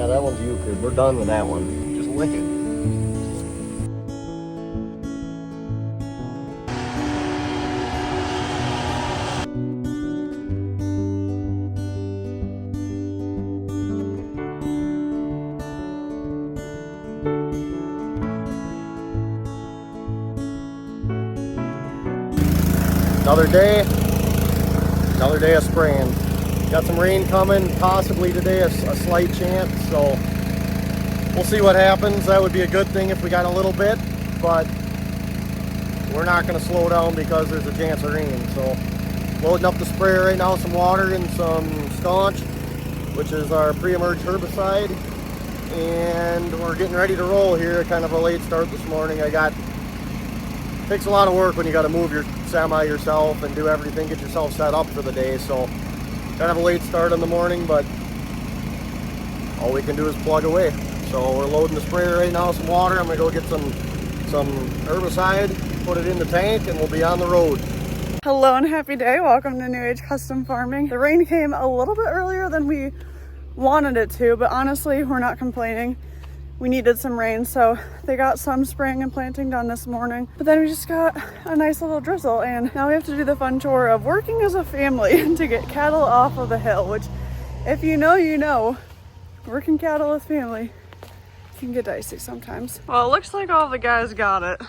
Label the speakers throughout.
Speaker 1: Yeah, that one's Euclid. We're done with that one. Just lick it. Another day of spraying. Got some rain coming, possibly today, a slight chance, so we'll see what happens. That would be a good thing if we got a little bit, but we're not going to slow down because there's a chance of rain. So loading up the sprayer right now, some water and some staunch, which is our pre-emerge herbicide, and we're getting ready to roll here. Kind of a late start this morning. Takes a lot of work when you got to move your semi yourself and do everything, get yourself set up for the day. So kind of a late start in the morning, but all we can do is plug away. So we're loading the sprayer right now, some water. I'm gonna go get some herbicide, put it in the tank, and we'll be on the road.
Speaker 2: Hello and happy day. Welcome to New Age Custom Farming. The rain came a little bit earlier than we wanted it to, but honestly, we're not complaining. We needed some rain, so they got some spraying and planting done this morning. But then we just got a nice little drizzle, and now we have to do the fun chore of working as a family to get cattle off of the hill, which, if you know, you know, working cattle with family can get dicey sometimes. Well, it looks like all the guys got it,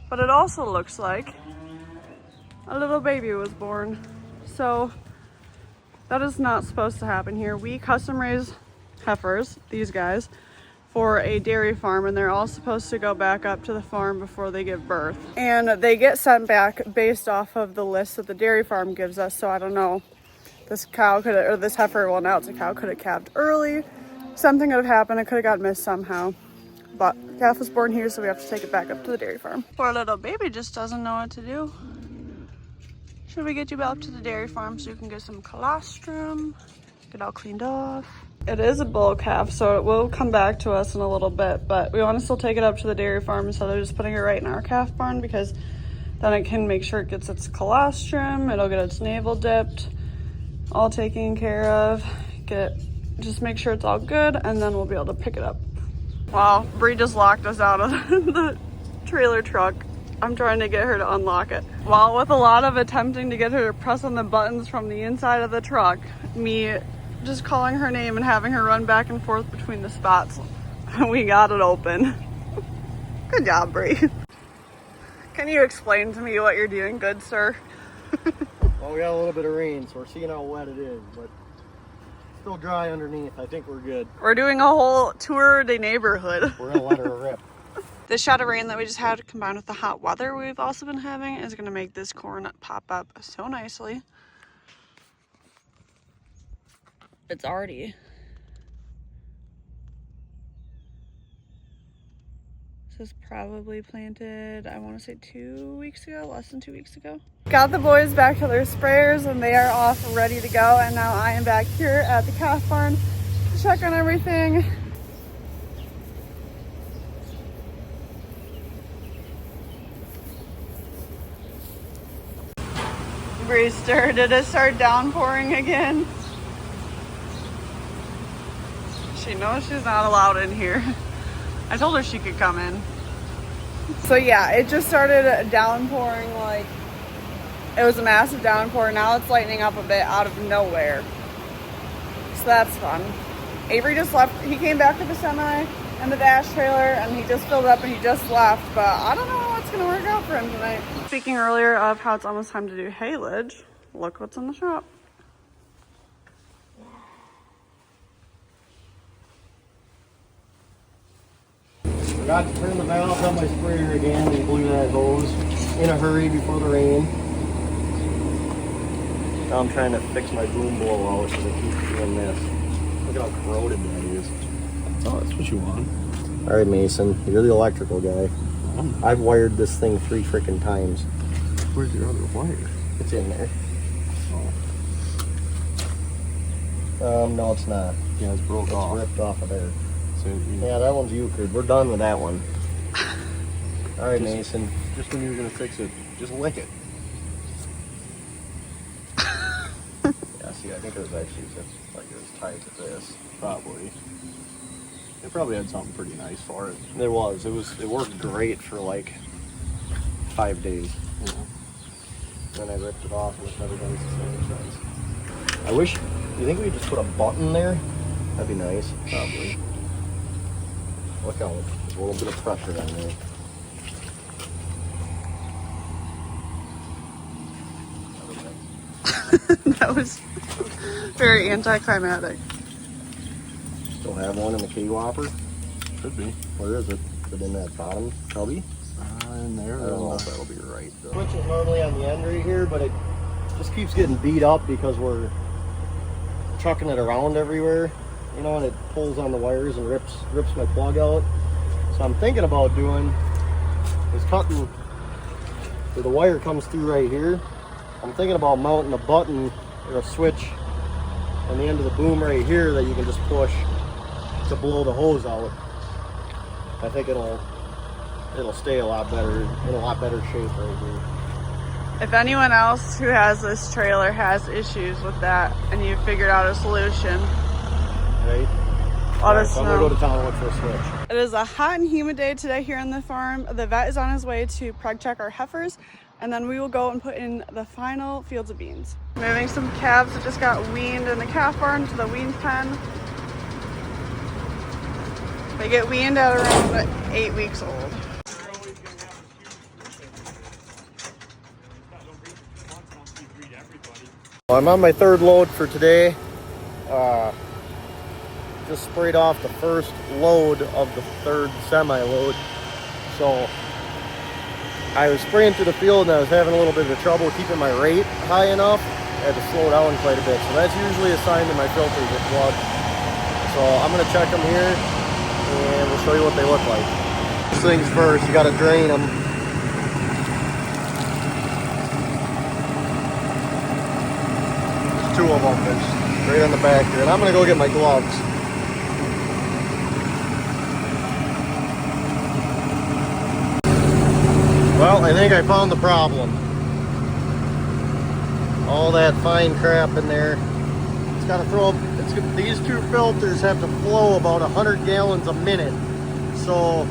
Speaker 2: but it also looks like a little baby was born. So that is not supposed to happen here. We custom raise heifers, these guys, for a dairy farm, and they're all supposed to go back up to the farm before they give birth. And they get sent back based off of the list that the dairy farm gives us. So I don't know, this cow could have, or this heifer, well now it's a cow, could have calved early. Something could have happened, it could have got missed somehow. But the calf was born here, so we have to take it back up to the dairy farm. Poor little baby just doesn't know what to do. Should we get you back to the dairy farm so you can get some colostrum, get all cleaned off? It is a bull calf, so it will come back to us in a little bit, but we want to still take it up to the dairy farm instead of just putting it right in our calf barn, because then it can make sure it gets its colostrum, it'll get its navel dipped, all taken care of, just make sure it's all good, and then we'll be able to pick it up. Wow, Bree just locked us out of the trailer truck. I'm trying to get her to unlock it. While with a lot of attempting to get her to press on the buttons from the inside of the truck, me just calling her name and having her run back and forth between the spots, we got it open. Good job, Bree. Can you explain to me what you're doing, good sir?
Speaker 1: Well, we got a little bit of rain, so we're seeing how wet it is, but still dry underneath. I think we're good.
Speaker 2: We're doing a whole tour of the neighborhood.
Speaker 1: We're gonna let her rip.
Speaker 2: The shot of rain that we just had combined with the hot weather we've also been having is gonna make this corn pop up so nicely. It's already. This is probably planted, I want to say 2 weeks ago, less than 2 weeks ago. Got the boys back to their sprayers and they are off ready to go. And now I am back here at the calf barn to check on everything. Brewster, did it start downpouring again? She knows she's not allowed in here. I told her she could come in. So yeah, it just started downpouring, like it was a massive downpour. Now it's lightening up a bit out of nowhere. So that's fun. Avery just left. He came back with the semi and the dash trailer and he just filled up and he just left. But I don't know how it's gonna work out for him tonight. Speaking earlier of how it's almost time to do haylage, look what's in the shop.
Speaker 1: Forgot to turn the valve on my sprayer again and blew that hose in a hurry before the rain. Now I'm trying to fix my boom blowout because I keep doing this. Look at how corroded that is.
Speaker 3: Oh, that's what you want.
Speaker 1: All right, Mason, you're the electrical guy. I've wired this thing 3 freaking times.
Speaker 3: Where's your other wire?
Speaker 1: It's in there. Oh. No, it's not.
Speaker 3: Yeah, it's broke off.
Speaker 1: It's ripped off of there.
Speaker 3: So,
Speaker 1: yeah, that one's Euclid. We're done with that one. All right, Mason.
Speaker 3: Just when you were gonna fix it, just lick it.
Speaker 1: Yeah, see, I think it was actually just like it was tied to this.
Speaker 3: Probably. They probably had something pretty nice for it.
Speaker 1: There was. It worked great for like 5 days.
Speaker 3: You know?
Speaker 1: Then I ripped it off and it's never done the same size. I wish, you think we could just put a button there? That'd be nice.
Speaker 3: Probably.
Speaker 1: Look out, there's a little bit of pressure down there.
Speaker 2: That was very anticlimactic.
Speaker 1: Still have one in the K-Whopper?
Speaker 3: Should be.
Speaker 1: Where is it? Is it in that bottom cubby?
Speaker 3: In there.
Speaker 1: I don't know if that'll be right though. Switch is normally on the end right here, but it just keeps getting beat up because we're chucking it around everywhere, you know, and it pulls on the wires and rips my plug out. So I'm thinking about doing is cutting where the wire comes through right here. I'm thinking about mounting a button or a switch on the end of the boom right here that you can just push to blow the hose out. I think it'll stay a lot better, in a lot better shape right here.
Speaker 2: If anyone else who has this trailer has issues with that and you've figured out a solution,
Speaker 1: Right?
Speaker 2: let us
Speaker 1: I'm gonna
Speaker 2: know.
Speaker 1: go to town and look for a switch.
Speaker 2: It is a hot and humid day today here on the farm. The vet is on his way to preg check our heifers, and then we will go and put in the final fields of beans. Moving some calves that just got weaned in the calf barn to the wean pen. They get weaned at around 8 weeks old.
Speaker 1: I'm on my third load for today. Just sprayed off the first load of the third semi-load. So I was spraying through the field and I was having a little bit of trouble keeping my rate high enough. I had to slow down quite a bit. So that's usually a sign that my filters are plugged. So I'm gonna check them here and we'll show you what they look like. First things first, you gotta drain them. There's 2 of them, there's right on the back here. And I'm gonna go get my gloves. Well, I think I found the problem. All that fine crap in there. It's got to throw. These 2 filters have to flow about 100 gallons a minute. So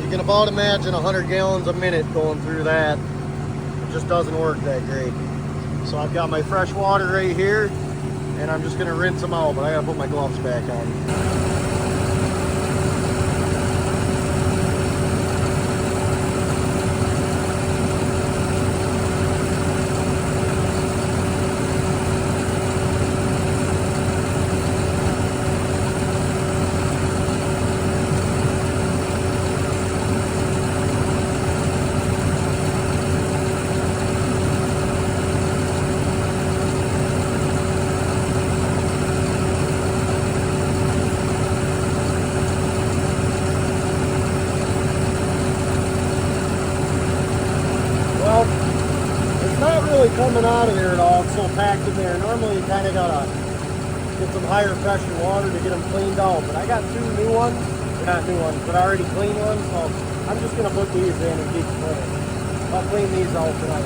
Speaker 1: you can about imagine 100 gallons a minute going through that. It just doesn't work that great. So I've got my fresh water right here, and I'm just gonna rinse them out. But I gotta put my gloves back on. Coming out of there at all, it's so packed in there. Normally you kind of gotta get some higher pressure water to get them cleaned out, but I got 2 new ones, not new ones, but already clean ones, so I'm just gonna put these in and keep clean. I'll clean these out tonight.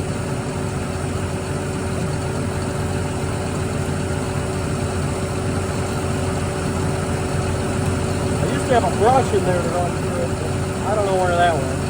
Speaker 1: I used to have a brush in there to run through it, but I don't know where that went.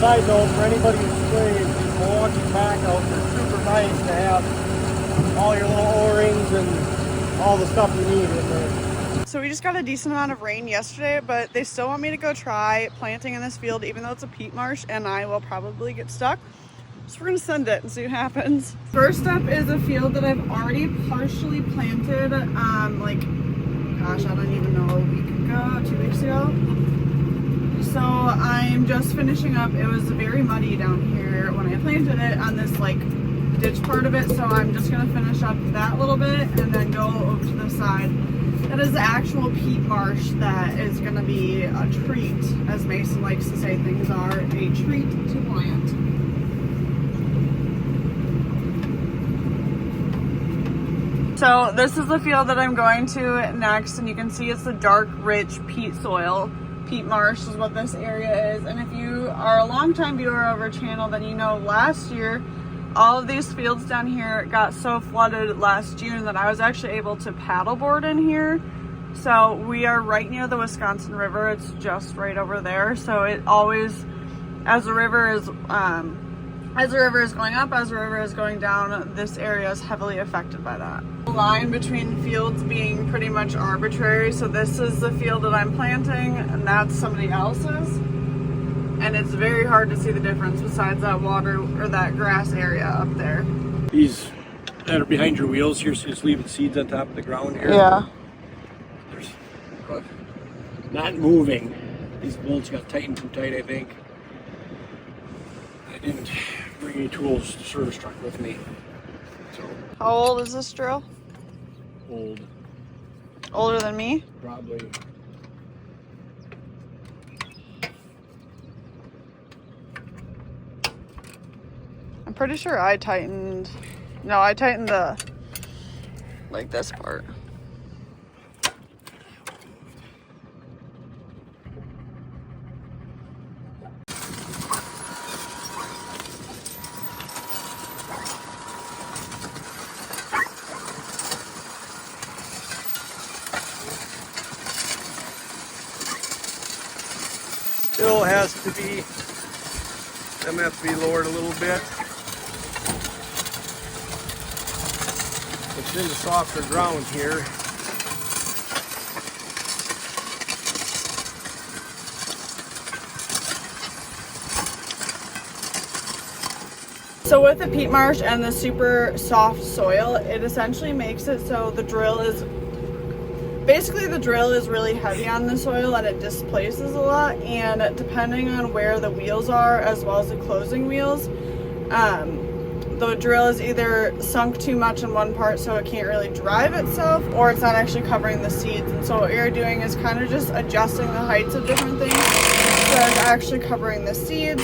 Speaker 1: Side note, for anybody who's spraying these Milwaukee pack outs, they're super nice to have all your little O-rings and all the stuff you need in there.
Speaker 2: So we just got a decent amount of rain yesterday, but they still want me to go try planting in this field, even though it's a peat marsh, and I will probably get stuck. So we're gonna send it and see what happens. First up is a field that I've already partially planted, like, gosh, I don't even know, a week ago, 2 weeks ago. So I'm just finishing up. It was very muddy down here when I planted it on this like ditch part of it, so I'm just gonna finish up that little bit and then go over to the side. That is the actual peat marsh that is gonna be a treat, as Mason likes to say things are, a treat to plant. So this is the field that I'm going to next, and you can see it's the dark, rich peat soil. Peat marsh is what this area is. And if you are a longtime viewer of our channel, then you know last year, all of these fields down here got so flooded last June that I was actually able to paddleboard in here. So we are right near the Wisconsin River. It's just right over there. So it always, as the river is going up, as the river is going down, this area is heavily affected by that. The line between fields being pretty much arbitrary. So this is the field that I'm planting, and that's somebody else's. And it's very hard to see the difference besides that water or that grass area up there.
Speaker 4: These that are behind your wheels here, so just leaving seeds on top of the ground here.
Speaker 2: Yeah.
Speaker 4: There's not moving. These bolts got tightened too tight, I think. I didn't bring any tools to service truck with me. So
Speaker 2: How old is this drill?
Speaker 4: old,
Speaker 2: Older than me?
Speaker 4: probably.
Speaker 2: I'm pretty sure I tightened the, like this part.
Speaker 4: Still has to be, them have to be lowered a little bit. It's into softer ground here.
Speaker 2: So with the peat marsh and the super soft soil, it essentially makes it so the drill is really heavy on the soil and it displaces a lot, and depending on where the wheels are as well as the closing wheels, the drill is either sunk too much in one part so it can't really drive itself, or it's not actually covering the seeds. And so what you're doing is kind of just adjusting the heights of different things so it's actually covering the seeds,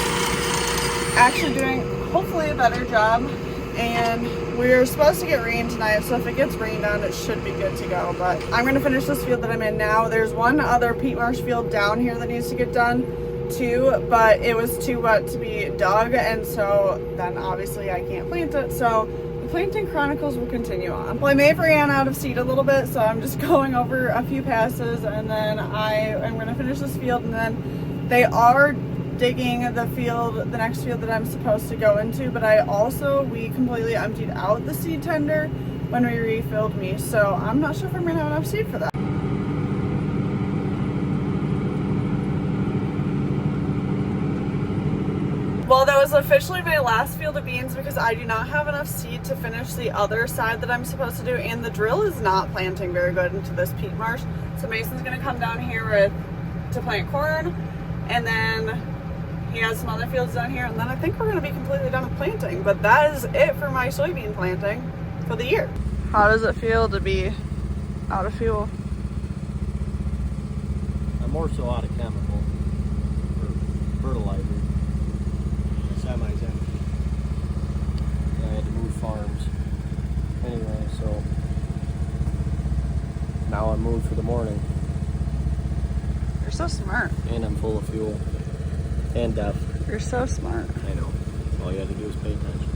Speaker 2: actually doing hopefully a better job. And we're supposed to get rain tonight, so if it gets rained on, it should be good to go. But I'm going to finish this field that I'm in now. There's one other peat marsh field down here that needs to get done too, but it was too wet to be dug, and so then obviously I can't plant it. So the planting chronicles will continue on. Well, I may have ran out of seed a little bit, so I'm just going over a few passes, and then I am going to finish this field, and then they are digging the next field that I'm supposed to go into, but we completely emptied out the seed tender when we refilled me, so I'm not sure if I'm gonna have enough seed for that. Well, that was officially my last field of beans because I do not have enough seed to finish the other side that I'm supposed to do, and the drill is not planting very good into this peat marsh. So Mason's gonna come down here to plant corn, and then he has some other fields down here, and then I think we're gonna be completely done with planting. But that is it for my soybean planting for the year. How does it feel to be out of fuel?
Speaker 4: I'm more so out of chemical for fertilizer. The semi's empty. Yeah, I had to move farms. Anyway, so now I'm moved for the morning.
Speaker 2: You're so smart.
Speaker 4: And I'm full of fuel. And death.
Speaker 2: You're so smart.
Speaker 4: I know. All you had to do is pay attention.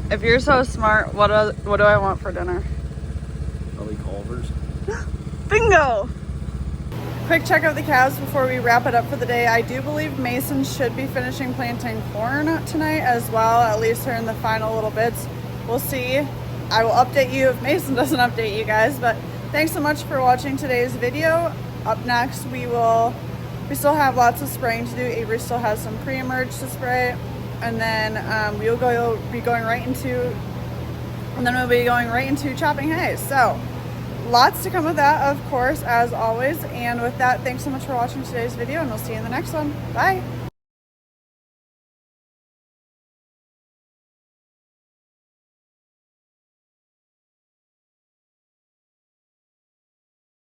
Speaker 2: If you're so smart, what do I want for dinner?
Speaker 4: Probably Culver's.
Speaker 2: Bingo! Quick check of the calves before we wrap it up for the day. I do believe Mason should be finishing planting corn tonight as well, at least here in the final little bits. We'll see. I will update you if Mason doesn't update you guys, but thanks so much for watching today's video. Up next, we still have lots of spraying to do. Avery still has some pre-emerge to spray, and then we'll be going right into chopping hay. So lots to come with that, of course, as always. And with that, thanks so much for watching today's video, and we'll see you in the next one. Bye.